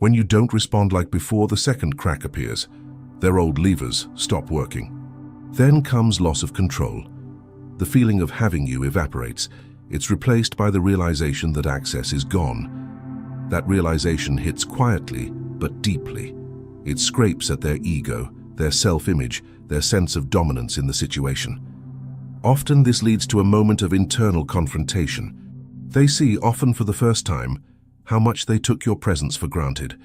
When you don't respond like before, the second crack appears. Their old levers stop working. Then comes loss of control. The feeling of having you evaporates. It's replaced by the realization that access is gone. That realization hits quietly, but deeply. It scrapes at their ego, their self-image, their sense of dominance in the situation. Often this leads to a moment of internal confrontation. They see, often for the first time, how much they took your presence for granted.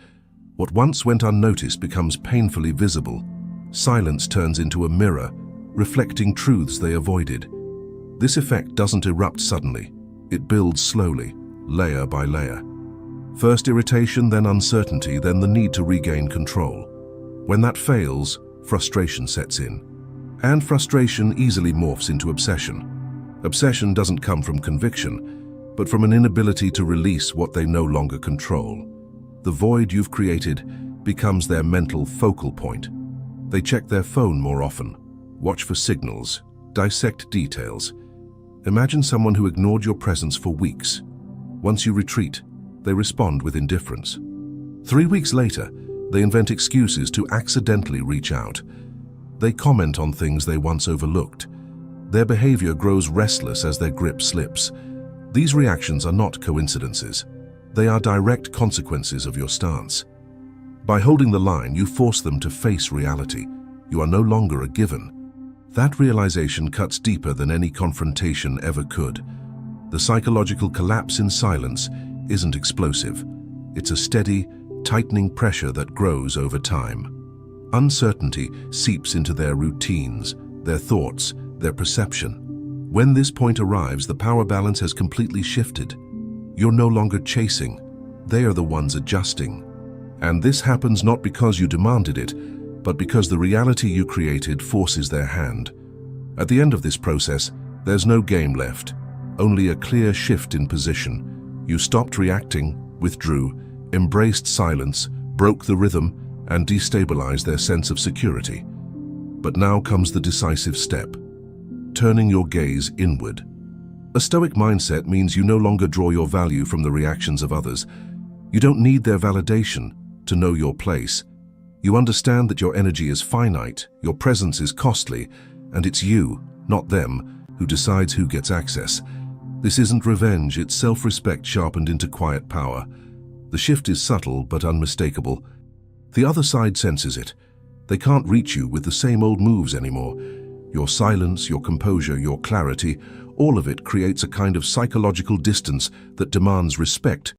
What once went unnoticed becomes painfully visible. Silence turns into a mirror, reflecting truths they avoided. This effect doesn't erupt suddenly. It builds slowly, layer by layer. First irritation, then uncertainty, then the need to regain control. When that fails, frustration sets in. And frustration easily morphs into obsession. Obsession doesn't come from conviction, but from an inability to release what they no longer control. The void you've created becomes their mental focal point. They check their phone more often, watch for signals, dissect details. Imagine someone who ignored your presence for weeks. Once you retreat, they respond with indifference. 3 weeks later, they invent excuses to accidentally reach out. They comment on things they once overlooked. Their behavior grows restless as their grip slips. These reactions are not coincidences. They are direct consequences of your stance. By holding the line, you force them to face reality. You are no longer a given. That realization cuts deeper than any confrontation ever could. The psychological collapse in silence isn't explosive. It's a steady, tightening pressure that grows over time. Uncertainty seeps into their routines, their thoughts, their perception. When this point arrives, the power balance has completely shifted. You're no longer chasing. They are the ones adjusting. And this happens not because you demanded it, but because the reality you created forces their hand. At the end of this process, there's no game left, only a clear shift in position. You stopped reacting, withdrew, embraced silence, broke the rhythm, and destabilized their sense of security. But now comes the decisive step, turning your gaze inward. A Stoic mindset means you no longer draw your value from the reactions of others. You don't need their validation to know your place. You understand that your energy is finite, your presence is costly, and it's you, not them, who decides who gets access. This isn't revenge, it's self-respect sharpened into quiet power. The shift is subtle but unmistakable. The other side senses it. They can't reach you with the same old moves anymore. Your silence, your composure, your clarity, all of it creates a kind of psychological distance that demands respect